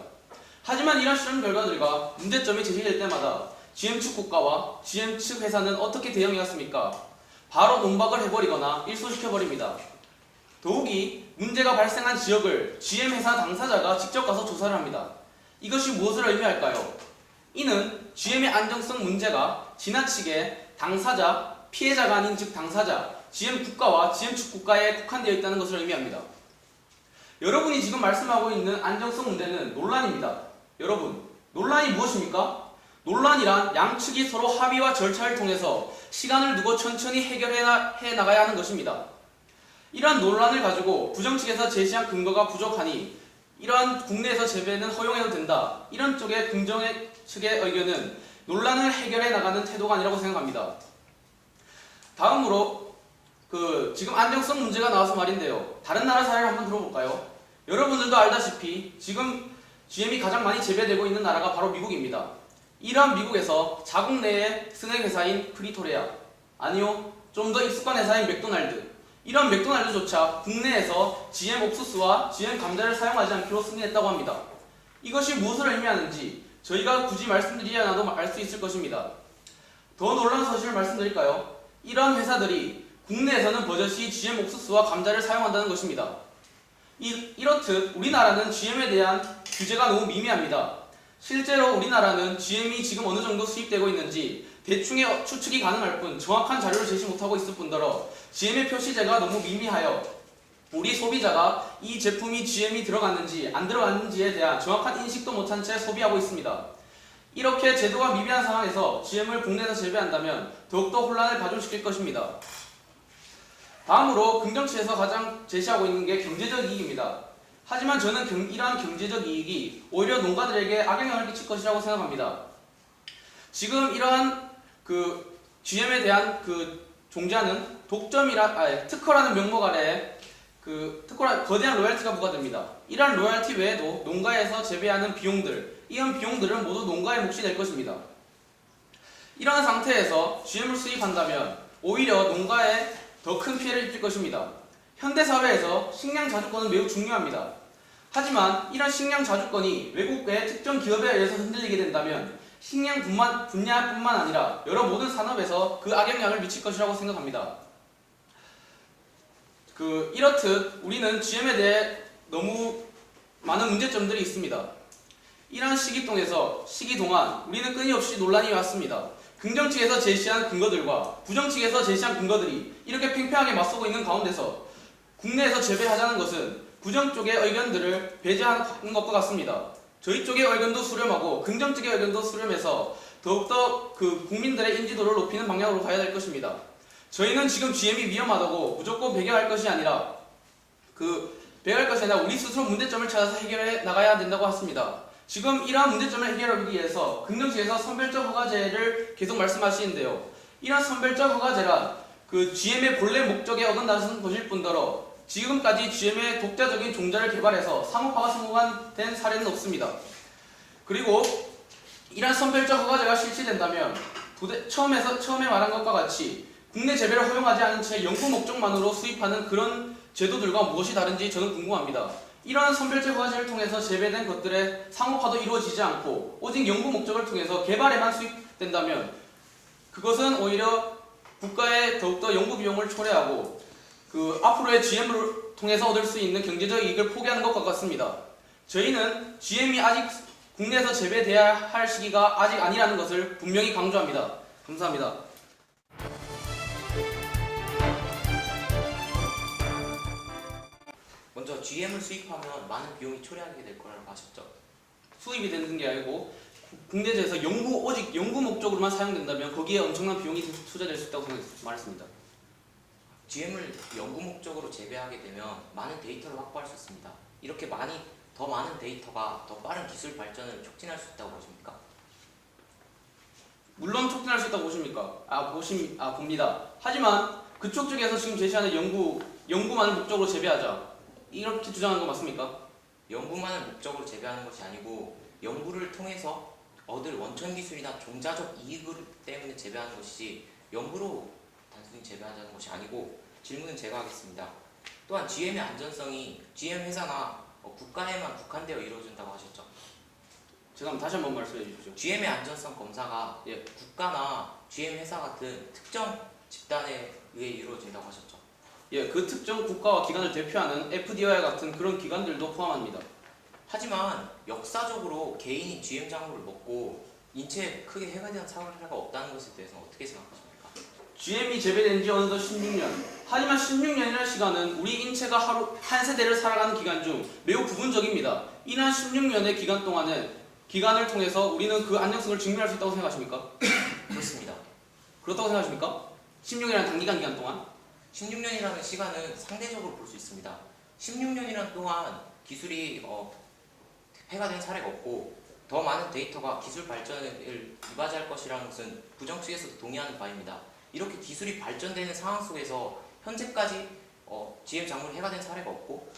하지만 이런 실험 결과들과 문제점이 제시될 때마다 GM 측 국가와 GM 측 회사는 어떻게 대응해왔습니까? 바로 논박을 해버리거나 일소시켜버립니다. 더욱이 문제가 발생한 지역을 GM 회사 당사자가 직접 가서 조사를 합니다. 이것이 무엇을 의미할까요? 이는 GM의 안정성 문제가 지나치게 당사자, 피해자가 아닌 즉 당사자, GM 국가와 GM 측 국가에 국한되어 있다는 것을 의미합니다. 여러분이 지금 말씀하고 있는 안정성 문제는 논란입니다. 여러분, 논란이 무엇입니까? 논란이란 양측이 서로 합의와 절차를 통해서 시간을 두고 천천히 해결해 나가야 하는 것입니다. 이러한 논란을 가지고 부정 측에서 제시한 근거가 부족하니 이러한 국내에서 재배는 허용해도 된다, 이런 쪽의 긍정의 측의 의견은 논란을 해결해 나가는 태도가 아니라고 생각합니다. 다음으로 지금 안정성 문제가 나와서 말인데요. 다른 나라 사례를 한번 들어볼까요? 여러분들도 알다시피 지금 GM이 가장 많이 재배되고 있는 나라가 바로 미국입니다. 이러한 미국에서 자국 내의 스낵 회사인 프리토레아, 아니요, 좀 더 익숙한 회사인 맥도날드, 이런 맥도날드조차 국내에서 GM 옥수수와 GM 감자를 사용하지 않기로 승인했다고 합니다. 이것이 무엇을 의미하는지 저희가 굳이 말씀드리지 않아도 알 수 있을 것입니다. 더 놀라운 사실을 말씀드릴까요? 이러한 회사들이 국내에서는 버젓이 GM 옥수수와 감자를 사용한다는 것입니다. 이렇듯 우리나라는 GM에 대한 규제가 너무 미미합니다. 실제로 우리나라는 GM이 지금 어느 정도 수입되고 있는지 대충의 추측이 가능할 뿐 정확한 자료를 제시 못하고 있을 뿐더러 GM의 표시제가 너무 미미하여 우리 소비자가 이 제품이 GM이 들어갔는지 안 들어갔는지에 대한 정확한 인식도 못한 채 소비하고 있습니다. 이렇게 제도가 미비한 상황에서 GM을 국내에서 재배한다면 더욱더 혼란을 가중시킬 것입니다. 다음으로 긍정치에서 가장 제시하고 있는 게 경제적 이익입니다. 하지만 저는 이러한 경제적 이익이 오히려 농가들에게 악영향을 끼칠 것이라고 생각합니다. 지금 이러한 GM에 대한 종자는 특허라는 명목 아래에 거대한 로열티가 부과됩니다. 이러한 로열티 외에도 농가에서 재배하는 비용들, 이런 비용들은 모두 농가의 몫이 될 것입니다. 이러한 상태에서 GM을 수입한다면 오히려 농가에 더 큰 피해를 입힐 것입니다. 현대사회에서 식량 자주권은 매우 중요합니다. 하지만 이런 식량 자주권이 외국의 특정 기업에 의해서 흔들리게 된다면 식량 분야뿐만 아니라 여러 모든 산업에서 그 악영향을 미칠 것이라고 생각합니다. 이렇듯 우리는 GM에 대해 너무 많은 문제점들이 있습니다. 이러한 시기 동안 우리는 끊임없이 논란이 왔습니다. 긍정 측에서 제시한 근거들과 부정 측에서 제시한 근거들이 이렇게 팽팽하게 맞서고 있는 가운데서 국내에서 재배하자는 것은 부정 쪽의 의견들을 배제하는 것과 같습니다. 저희 쪽의 의견도 수렴하고 긍정 쪽의 의견도 수렴해서 더욱더 국민들의 인지도를 높이는 방향으로 가야 될 것입니다. 저희는 지금 GM이 위험하다고 무조건 배제할 것이 아니라 우리 스스로 문제점을 찾아서 해결해 나가야 된다고 했습니다. 지금 이러한 문제점을 해결하기 위해서 긍정측에서 선별적 허가제를 계속 말씀하시는데요. 이러한 선별적 허가제란 GM의 본래 목적에 어긋나는 것일 뿐더러 지금까지 GM의 독자적인 종자를 개발해서 상업화가 성공된 사례는 없습니다. 그리고 이러한 선별적 허가제가 실시된다면 처음에 말한 것과 같이 국내 재배를 허용하지 않은 채 연구 목적만으로 수입하는 그런 제도들과 무엇이 다른지 저는 궁금합니다. 이러한 선별적 허가제를 통해서 재배된 것들의 상업화도 이루어지지 않고 오직 연구 목적을 통해서 개발에만 수입된다면 그것은 오히려 국가에 더욱더 연구 비용을 초래하고 앞으로의 GM을 통해서 얻을 수 있는 경제적 이익을 포기하는 것과 같습니다. 저희는 GM이 아직 국내에서 재배돼야 할 시기가 아직 아니라는 것을 분명히 강조합니다. 감사합니다. 먼저 GM을 수입하면 많은 비용이 초래하게 될 거라고 하셨죠. 수입이 되는 게 아니고 국내에서 오직 연구 목적으로만 사용된다면 거기에 엄청난 비용이 투자될 수 있다고 말했습니다. GM을 연구 목적으로 재배하게 되면 많은 데이터를 확보할 수 있습니다. 이렇게 더 많은 데이터가 더 빠른 기술 발전을 촉진할 수 있다고 보십니까? 물론 촉진할 수 있다고 보십니까? 봅니다. 하지만 그쪽 쪽에서 지금 제시하는 연구만을 목적으로 재배하자 이렇게 주장하는 거 맞습니까? 연구만을 목적으로 재배하는 것이 아니고 연구를 통해서 얻을 원천 기술이나 종자적 이익 때문에 재배하는 것이지 연구로 단순히 재배하자는 것이 아니고 질문은 제가 하겠습니다. 또한 GM의 안전성이 GM 회사나 국가에만 국한되어 이루어진다고 하셨죠. 제가 다시 한번 말씀해 주십시오. GM의 안전성 검사가 국가나 GM 회사 같은 특정 집단에 의해 이루어진다고 하셨죠. 그 특정 국가와 기관을 대표하는 FDA와 같은 그런 기관들도 포함합니다. 하지만 역사적으로 개인이 GM 작물을 먹고 인체에 크게 해가 되는 사례가 없다는 것에 대해서는 어떻게 생각하십니까? GM이 재배된 지 어느덧 16년. 하지만 16년이라는 시간은 우리 인체가 한 세대를 살아가는 기간 중 매우 부분적입니다. 이러한 16년의 기간 동안은 기간을 통해서 우리는 그 안정성을 증명할 수 있다고 생각하십니까? 그렇습니다. 그렇다고 생각하십니까? 16년이라는 단기간 기간 동안? 16년이라는 시간은 상대적으로 볼 수 있습니다. 16년이란 동안 기술이 해가 된 사례가 없고 더 많은 데이터가 기술 발전을 이바지할 것이라는 것은 부정 측에서도 동의하는 바입니다. 이렇게 기술이 발전되는 상황 속에서 현재까지 GM 작물이 해가 된 사례가 없고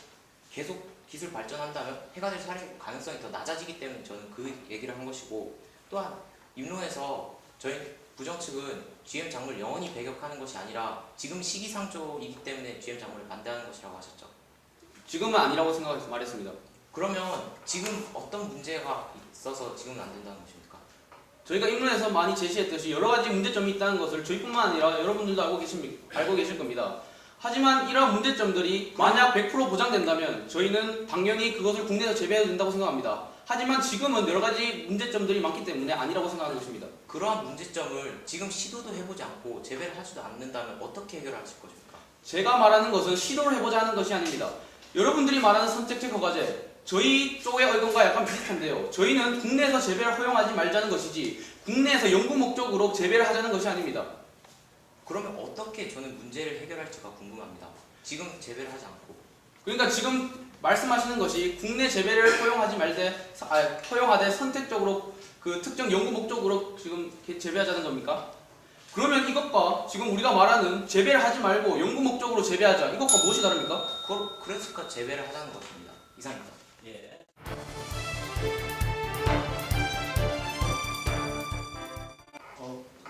계속 기술 발전한다면 해가 될 가능성이 더 낮아지기 때문에 저는 그 얘기를 한 것이고, 또한 입론에서 저희 부정 측은 GM 작물을 영원히 배격하는 것이 아니라 지금 시기상조이기 때문에 GM 작물을 반대하는 것이라고 하셨죠. 지금은 아니라고 생각해서 말했습니다. 그러면 지금 어떤 문제가 있어서 지금은 안 된다는 것입니까? 저희가 입문에서 많이 제시했듯이 여러 가지 문제점이 있다는 것을 저희뿐만 아니라 여러분들도 알고 계실 겁니다. 하지만 이러한 문제점들이 만약 100% 보장된다면 저희는 당연히 그것을 국내에서 재배해도 된다고 생각합니다. 하지만 지금은 여러 가지 문제점들이 많기 때문에 아니라고 생각하는 것입니다. 그러한 문제점을 지금 시도도 해보지 않고 재배를 하지도 않는다면 어떻게 해결하실 것입니까? 제가 말하는 것은 시도를 해보자 하는 것이 아닙니다. 여러분들이 말하는 선택적 허가제, 저희 쪽의 의견과 약간 비슷한데요. 저희는 국내에서 재배를 허용하지 말자는 것이지 국내에서 연구 목적으로 재배를 하자는 것이 아닙니다. 그러면 어떻게 저는 문제를 해결할지가 궁금합니다. 지금 재배를 하지 않고. 그러니까 지금 말씀하시는 것이 국내 재배를 허용하되 선택적으로 그 특정 연구 목적으로 지금 재배하자는 겁니까? 그러면 이것과 지금 우리가 말하는 재배를 하지 말고 연구 목적으로 재배하자, 이것과 무엇이 다릅니까? 그러니까 재배를 하자는 것입니다. 이상입니다. 예.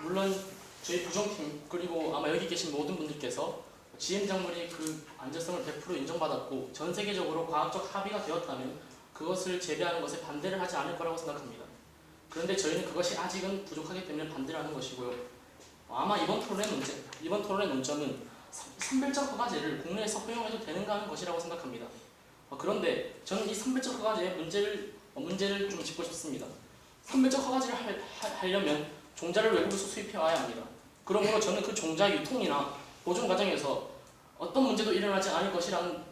물론 저희 부정팀 그리고 아마 여기 계신 모든 분들께서 GM 작물이 그 안전성을 100% 인정받았고 전 세계적으로 과학적 합의가 되었다면 그것을 재배하는 것에 반대를 하지 않을 거라고 생각합니다. 그런데 저희는 그것이 아직은 부족하기 때문에 반대를 하는 것이고요. 아마 이번 토론의 논점은 선별적 허가제를 국내에서 허용해도 되는가 하는 것이라고 생각합니다. 그런데 저는 이 선별적 허가제의 문제를 좀 짚고 싶습니다. 선별적 허가제를 하려면 종자를 외국에서 수입해 와야 합니다. 그러므로 저는 그 종자 유통이나 보존 과정에서 어떤 문제도 일어나지 않을 것이라는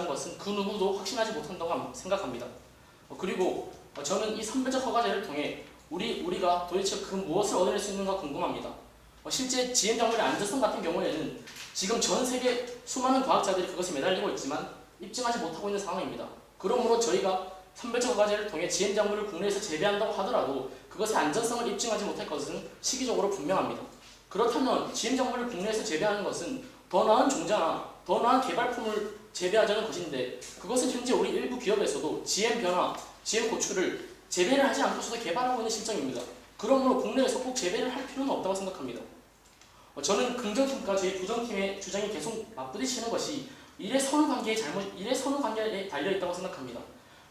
것은 그 누구도 확신하지 못한다고 생각합니다. 그리고 저는 이 선별적 허가제를 통해 우리가 도대체 그 무엇을 얻어낼 수 있는가 궁금합니다. 실제 GM 작물의 안전성 같은 경우에는 지금 전 세계 수많은 과학자들이 그것에 매달리고 있지만 입증하지 못하고 있는 상황입니다. 그러므로 저희가 선별적 허가제를 통해 GM 작물을 국내에서 재배한다고 하더라도 그것의 안전성을 입증하지 못할 것은 시기적으로 분명합니다. 그렇다면 GM 작물을 국내에서 재배하는 것은 더 나은 종자나 더 나은 개발품을 재배하자는 것인데 그것은 현재 우리 일부 기업에서도 GM 변화, GM 고추를 재배를 하지 않고서도 개발하고 있는 실정입니다. 그러므로 국내에서 꼭 재배를 할 필요는 없다고 생각합니다. 저는 긍정팀과 저희 부정팀의 주장이 계속 맞부딪히는 것이 일의 선후 관계에 달려 있다고 생각합니다.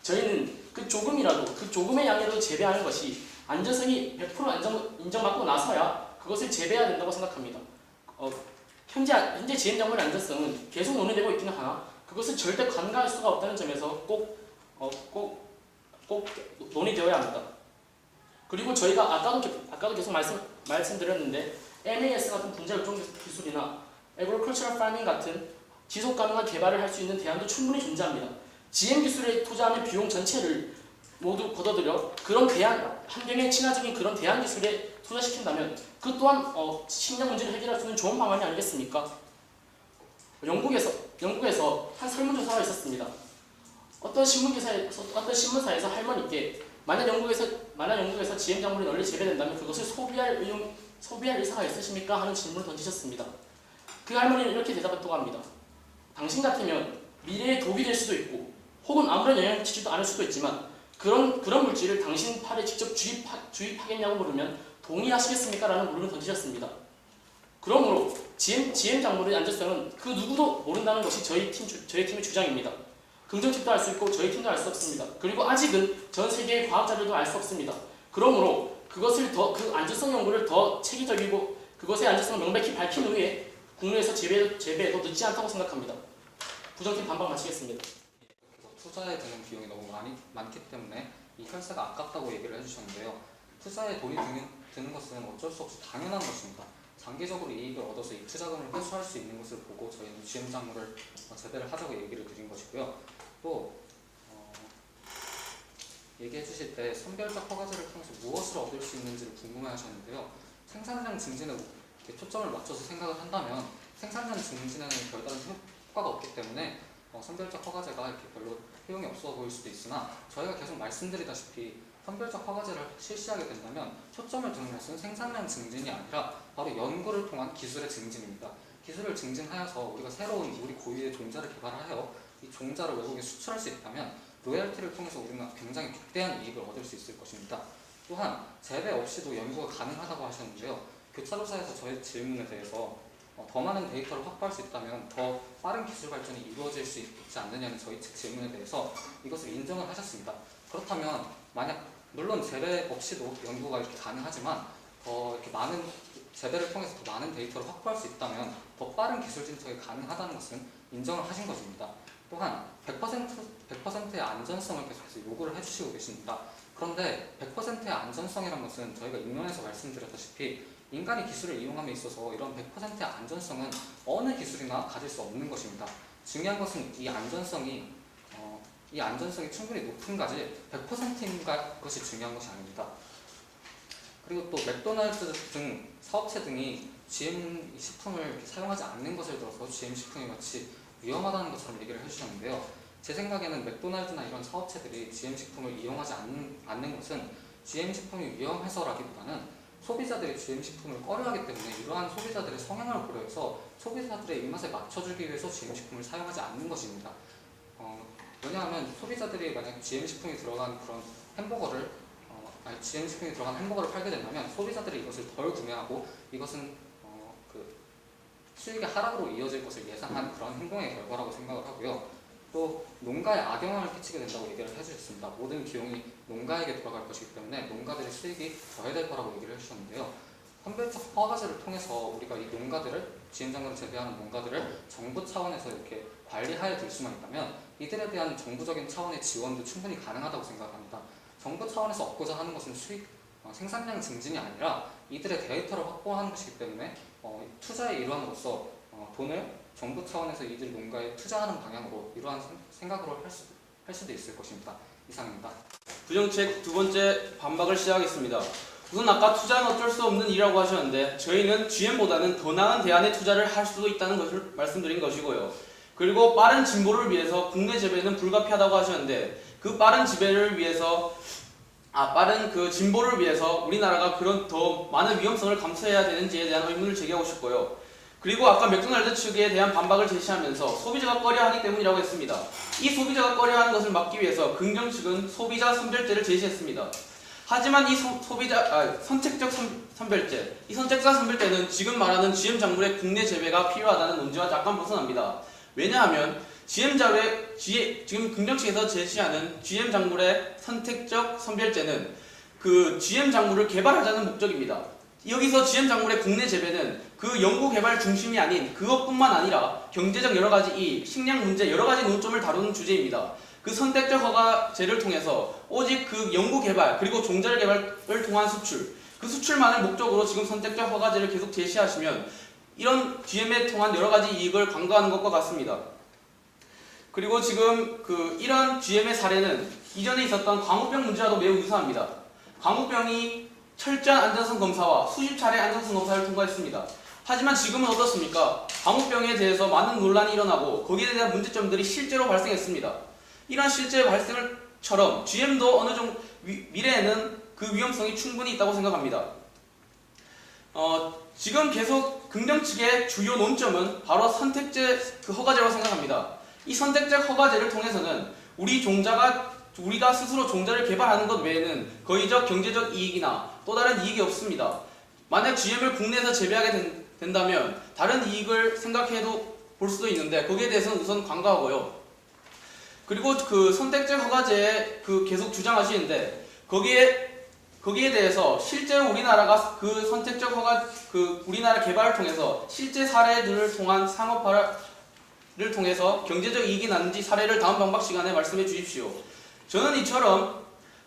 저희는 그 조금의 양이라도 재배하는 것이 안전성이 100% 인정받고 나서야 그것을 재배해야 된다고 생각합니다. 현재 GM 작물의 안전성은 계속 논의되고 있기는 하나 그것을 절대 간과할 수가 없다는 점에서 꼭 논의되어야 합니다. 그리고 저희가 아까도 계속 말씀드렸는데 MAS 같은 분자 유통 기술이나 Agricultural Farming 같은 지속 가능한 개발을 할 수 있는 대안도 충분히 존재합니다. GM 기술에 투자하는 비용 전체를 모두 걷어들여 그런 대안, 환경에 친화적인 그런 대안 기술에 투자시킨다면 그 또한 식량 문제를 해결할 수 있는 좋은 방안이 아니겠습니까? 영국에서 한 설문조사가 있었습니다. 어떤 신문사에서 할머니께 만약 영국에서 GM 작물이 널리 재배된다면 그것을 소비할 의사가 있으십니까? 하는 질문을 던지셨습니다. 그 할머니는 이렇게 대답했다고 합니다. 당신 같으면 미래에 독이 될 수도 있고 혹은 아무런 영향을 미치지도 않을 수도 있지만 그런 물질을 당신 팔에 직접 주입하겠냐고 물으면 동의하시겠습니까? 라는 물음을 던지셨습니다. 그러므로 GM 작물의 안전성은 그 누구도 모른다는 것이 저희 팀의 주장입니다. 긍정팀도 알 수 있고 저희 팀도 알 수 없습니다. 그리고 아직은 전 세계의 과학자들도 알 수 없습니다. 그러므로 그 안전성 연구를 더 체계적이고 그것의 안전성을 명백히 밝힌 후에 국내에서 재배해도 늦지 않다고 생각합니다. 부정팀 반박 마치겠습니다. 투자에 드는 비용이 너무 많기 때문에 이 혈세가 아깝다고 얘기를 해주셨는데요. 투자에 돈이 드는 것은 어쩔 수 없이 당연한 것입니다. 장기적으로 이익을 얻어서 이 투자금을 회수할 수 있는 것을 보고 저희는 GM 작물을 재배를 하자고 얘기를 드린 것이고요. 또 얘기해 주실 때 선별적 허가제를 통해서 무엇을 얻을 수 있는지를 궁금해하셨는데요. 생산량 증진에 초점을 맞춰서 생각을 한다면 생산량 증진에는 별다른 효과가 없기 때문에 선별적 허가제가 이렇게 별로 효용이 없어 보일 수도 있으나 저희가 계속 말씀드리다시피 선별적 허가제를 실시하게 된다면 초점을 두는 것은 생산량 증진이 아니라 바로 연구를 통한 기술의 증진입니다. 기술을 증진하여서 우리가 새로운 우리 고유의 종자를 개발하여 이 종자를 외국에 수출할 수 있다면 로열티를 통해서 우리는 굉장히 극대한 이익을 얻을 수 있을 것입니다. 또한 재배 없이도 연구가 가능하다고 하셨는데요. 교차로사에서 저희 질문에 대해서 더 많은 데이터를 확보할 수 있다면 더 빠른 기술 발전이 이루어질 수 있지 않느냐는 저희 측 질문에 대해서 이것을 인정을 하셨습니다. 그렇다면 만약 물론 재배 없이도 연구가 이렇게 가능하지만 더 이렇게 많은 재배를 통해서 더 많은 데이터를 확보할 수 있다면 더 빠른 기술 진척이 가능하다는 것은 인정을 하신 것입니다. 또한 100%의 안전성을 계속해서 요구를 해주시고 계십니다. 그런데 100%의 안전성이란 것은 저희가 입론에서 말씀드렸다시피 인간이 기술을 이용함에 있어서 이런 100%의 안전성은 어느 기술이나 가질 수 없는 것입니다. 중요한 것은 이 안전성이 충분히 높은가지 100%인 것이 중요한 것이 아닙니다. 그리고 또 맥도날드 등 사업체 등이 GM 식품을 사용하지 않는 것을 들어서 GM 식품이 마치 위험하다는 것처럼 얘기를 해주셨는데요. 제 생각에는 맥도날드나 이런 사업체들이 GM 식품을 이용하지 않는 것은 GM 식품이 위험해서라기보다는 소비자들이 GM 식품을 꺼려하기 때문에 이러한 소비자들의 성향을 고려해서 소비자들의 입맛에 맞춰주기 위해서 GM 식품을 사용하지 않는 것입니다. 왜냐하면 소비자들이 만약 GM 식품이 들어간 그런 GM 식품이 들어간 햄버거를 팔게 된다면 소비자들이 이것을 덜 구매하고 이것은 수익의 하락으로 이어질 것을 예상한 그런 행동의 결과라고 생각을 하고요. 또 농가에 악영향을 끼치게 된다고 얘기를 해주셨습니다. 모든 비용이 농가에게 돌아갈 것이기 때문에 농가들의 수익이 저해될 거라고 얘기를 해주셨는데요. 선별적 허가제를 통해서 우리가 이 농가들을 GM작물을 재배하는 농가들을 정부 차원에서 이렇게 관리하에 둘 수만 있다면 이들에 대한 정부적인 차원의 지원도 충분히 가능하다고 생각합니다. 정부 차원에서 얻고자 하는 것은 생산량 증진이 아니라 이들의 데이터를 확보하는 것이기 때문에 투자의 일환으로서 돈을 정부 차원에서 이들 농가에 투자하는 방향으로 이러한 생각으로 할 수도 있을 것입니다. 이상입니다. 부정책 두 번째 반박을 시작하겠습니다. 우선 아까 투자는 어쩔 수 없는 일이라고 하셨는데 저희는 GM보다는 더 나은 대안에 투자를 할 수도 있다는 것을 말씀드린 것이고요. 그리고 빠른 진보를 위해서 국내 재배는 불가피하다고 하셨는데 그 빠른 재배를 위해서 빠른 그 진보를 위해서 우리나라가 그런 더 많은 위험성을 감수해야 되는지에 대한 의문을 제기하고 싶고요. 그리고 아까 맥도날드 측에 대한 반박을 제시하면서 소비자가 꺼려하기 때문이라고 했습니다. 이 소비자가 꺼려하는 것을 막기 위해서 긍정 측은 소비자 선별제를 제시했습니다. 하지만 이 선택적 선별제, 이 선택적 선별제는 지금 말하는 GM작물의 국내 재배가 필요하다는 논지와 약간 벗어납니다. 왜냐하면 지금 긍정 측에서 제시하는 GM작물의 선택적 선별제는 그 GM작물을 개발하자는 목적입니다. 여기서 GM작물의 국내 재배는 그 연구개발 중심이 아닌 그것뿐만 아니라 경제적 여러가지 이익, 식량 문제 여러가지 논점을 다루는 주제입니다. 그 선택적 허가제를 통해서 오직 그 연구개발 그리고 종자를 개발을 통한 수출, 그 수출만을 목적으로 지금 선택적 허가제를 계속 제시하시면 이런 GM에 통한 여러가지 이익을 강조하는 것과 같습니다. 그리고 지금 이런 GM의 사례는 이전에 있었던 광우병 문제와도 매우 유사합니다. 광우병이 철저한 안전성 검사와 수십 차례 안전성 검사를 통과했습니다. 하지만 지금은 어떻습니까? 광우병에 대해서 많은 논란이 일어나고 거기에 대한 문제점들이 실제로 발생했습니다. 이런 실제 발생을처럼 GM도 어느 정도 미래에는 그 위험성이 충분히 있다고 생각합니다. 지금 계속 긍정 측의 주요 논점은 바로 선택제 허가제라고 생각합니다. 이 선택적 허가제를 통해서는 우리가 스스로 종자를 개발하는 것 외에는 거의적 경제적 이익이나 또 다른 이익이 없습니다. 만약 GM을 국내에서 재배하게 된다면 다른 이익을 생각해도 볼 수도 있는데 거기에 대해서는 우선 관가하고요. 그리고 그 선택적 허가제에 계속 주장하시는데 거기에 대해서 실제로 우리나라가 그 선택적 우리나라 개발을 통해서 실제 사례들을 통한 상업화를 통해서 경제적 이익이 났는지 사례를 다음 반박 시간에 말씀해 주십시오. 저는 이처럼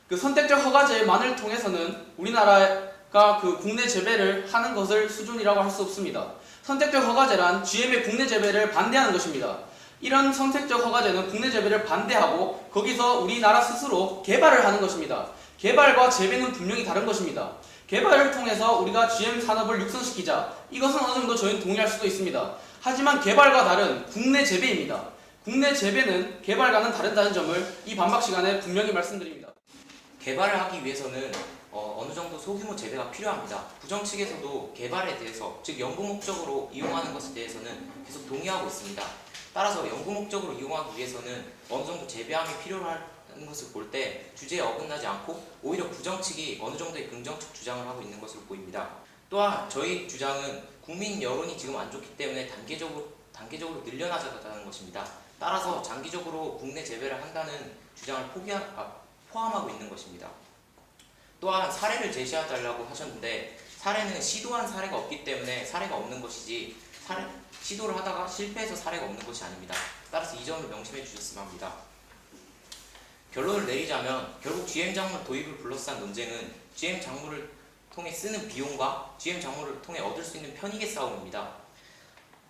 그 선택적 허가제만을 통해서는 우리나라가 그 국내 재배를 하는 것을 수준이라고 할 수 없습니다. 선택적 허가제란 GM의 국내 재배를 반대하는 것입니다. 이런 선택적 허가제는 국내 재배를 반대하고 거기서 우리나라 스스로 개발을 하는 것입니다. 개발과 재배는 분명히 다른 것입니다. 개발을 통해서 우리가 GM 산업을 육성시키자. 이것은 어느 정도 저희는 동의할 수도 있습니다. 하지만 개발과 다른 국내 재배입니다. 국내 재배는 개발과는 다르다는 점을 이 반박 시간에 분명히 말씀드립니다. 개발을 하기 위해서는 어느 정도 소규모 재배가 필요합니다. 부정 측에서도 개발에 대해서, 즉 연구 목적으로 이용하는 것에 대해서는 계속 동의하고 있습니다. 따라서 연구 목적으로 이용하기 위해서는 어느 정도 재배함이 필요한 것을 볼 때 주제에 어긋나지 않고 오히려 부정 측이 어느 정도의 긍정적 주장을 하고 있는 것으로 보입니다. 또한 저희 주장은 국민 여론이 지금 안 좋기 때문에 단계적으로 늘려나가자는 것입니다. 따라서 장기적으로 국내 재배를 한다는 주장을 포함하고 있는 것입니다. 또한 사례를 제시해달라고 하셨는데 사례는 시도한 사례가 없기 때문에 사례가 없는 것이지 시도를 하다가 실패해서 사례가 없는 것이 아닙니다. 따라서 이 점을 명심해 주셨으면 합니다. 결론을 내리자면 결국 GM 작물 도입을 둘러싼 논쟁은 GM 작물을 통해 쓰는 비용과 GM 작물을 통해 얻을 수 있는 편익의 싸움입니다.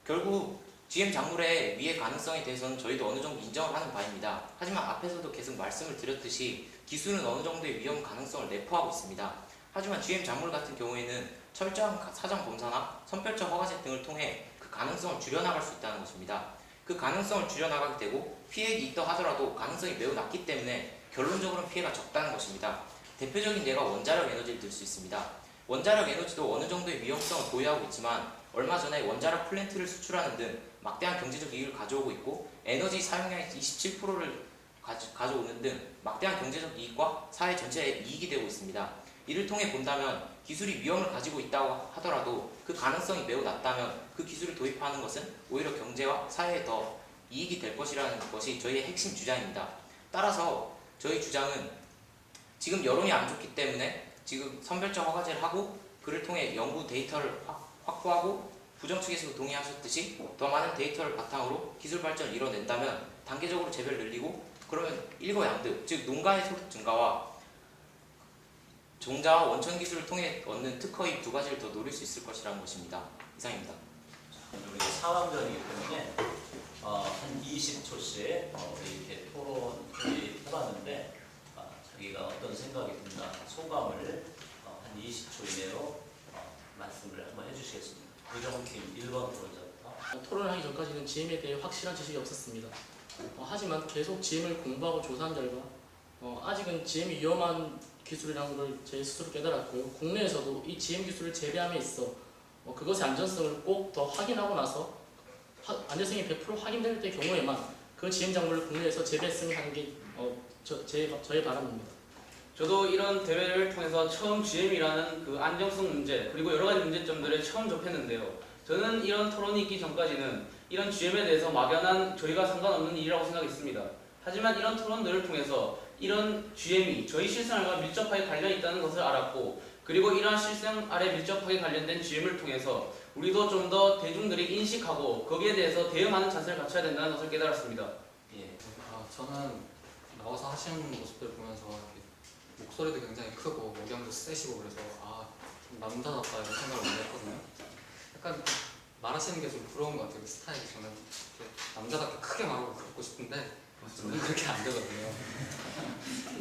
결국 GM 작물의 미래 가능성에 대해서는 저희도 어느 정도 인정을 하는 바입니다. 하지만 앞에서도 계속 말씀을 드렸듯이 기술은 어느 정도의 위험 가능성을 내포하고 있습니다. 하지만 GM 작물 같은 경우에는 철저한 사전 검사나 선별적 허가제 등을 통해 그 가능성을 줄여나갈 수 있다는 것입니다. 그 가능성을 줄여나가게 되고 피해액이 있다 하더라도 가능성이 매우 낮기 때문에 결론적으로는 피해가 적다는 것입니다. 대표적인 예가 원자력 에너지를 들 수 있습니다. 원자력 에너지도 어느 정도의 위험성을 보유하고 있지만 얼마 전에 원자력 플랜트를 수출하는 등 막대한 경제적 이익을 가져오고 있고 에너지 사용량의 27%를 가져오는 등 막대한 경제적 이익과 사회 전체에 이익이 되고 있습니다. 이를 통해 본다면 기술이 위험을 가지고 있다고 하더라도 그 가능성이 매우 낮다면 그 기술을 도입하는 것은 오히려 경제와 사회에 더 이익이 될 것이라는 것이 저희의 핵심 주장입니다. 따라서 저희 주장은 지금 여론이 안 좋기 때문에 지금 선별적 허가제를 하고 그를 통해 연구 데이터를 확보하고 부정 측에서도 동의하셨듯이 더 많은 데이터를 바탕으로 기술 발전을 이뤄낸다면 단계적으로 재배를 늘리고 그러면 일거양득, 즉 농가의 소득 증가와 종자와 원천 기술을 통해 얻는 특허의 두 가지를 더 노릴 수 있을 것이라는 것입니다. 이상입니다. 우리 상황전이기 때문에 한 20초씩 이렇게 토론을 해봤는데 자기가 어떤 생각이 든다, 소감을 한 20초 이내로 말씀을 한번 해주시겠습니다. 의정팀 1번 토론자부터. 토론을 하기 전까지는 GM에 대해 확실한 지식이 없었습니다. 하지만 계속 GM을 공부하고 조사한 결과 아직은 GM이 위험한 기술이라는 걸 제 스스로 깨달았고요. 국내에서도 이 GM 기술을 재배함에 있어 그것의 안전성을 꼭 더 확인하고 나서 안전성이 100% 확인될 때 경우에만 그 GM 작물을 국내에서 재배했으면 하는 게 저의 바람입니다. 저도 이런 대회를 통해서 처음 GM이라는 그 안정성 문제 그리고 여러 가지 문제점들을 처음 접했는데요. 저는 이런 토론이 있기 전까지는 이런 GM에 대해서 막연한 저희가 상관없는 일이라고 생각했습니다. 하지만 이런 토론들을 통해서 이런 GM이 저희 실생활과 밀접하게 관련이 있다는 것을 알았고 그리고 이러한 실생활에 밀접하게 관련된 GM을 통해서 우리도 좀 더 대중들이 인식하고 거기에 대해서 대응하는 자세를 갖춰야 된다는 것을 깨달았습니다. 예. 저는 나와서 하시는 모습들 보면서 목소리도 굉장히 크고 목염도 세시고 그래서 좀 남자답다 이런 생각을 많이 했거든요. 약간 말하시는 게 좀 부러운 것 같아요. 그 스타일이 저는 남자답게 크게 말하고 그러고 싶은데 저는 그렇게 안 되거든요.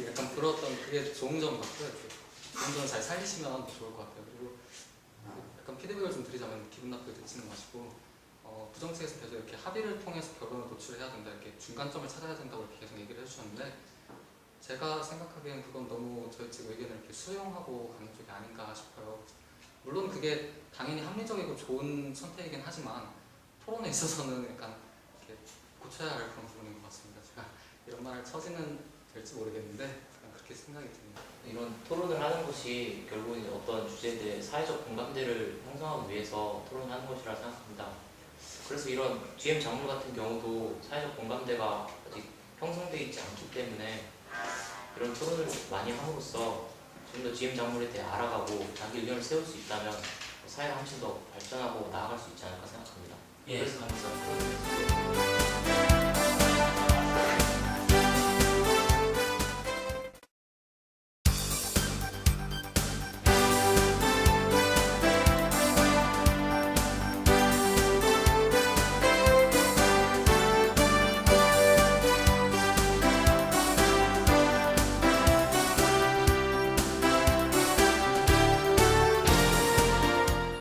약간 부러웠던 그게 좋은 점 같고요. 좋은 점 잘 살리시면 더 좋을 것 같아요. 그리고 약간 피드백을 좀 드리자면 기분 나쁘게 듣지는 마시고 부정 측에서 계속 이렇게 합의를 통해서 결론을 도출해야 된다 이렇게 중간점을 찾아야 된다고 이렇게 계속 얘기를 해주셨는데 제가 생각하기엔 그건 너무 저희 측 의견을 이렇게 수용하고 가는 쪽이 아닌가 싶어요. 물론 그게 당연히 합리적이고 좋은 선택이긴 하지만 토론에 있어서는 약간 이렇게 고쳐야 할 그런 부분인 것 같습니다. 제가 이런 말을 처지는 될지 모르겠는데 그렇게 생각이 듭니다. 이런 토론을 하는 것이 결국은 어떤 주제에 대해 사회적 공감대를 형성하기 위해서 토론하는 것이라 생각합니다. 그래서 이런 GM 작물 같은 경우도 사회적 공감대가 아직 형성되어 있지 않기 때문에 이런 토론을 많이 함으로써 좀 더 GM 작물에 대해 알아가고 자기 의견을 세울 수 있다면 사회가 한층 더 발전하고 나아갈 수 있지 않을까 생각합니다. 예. 그래서 감사합니다.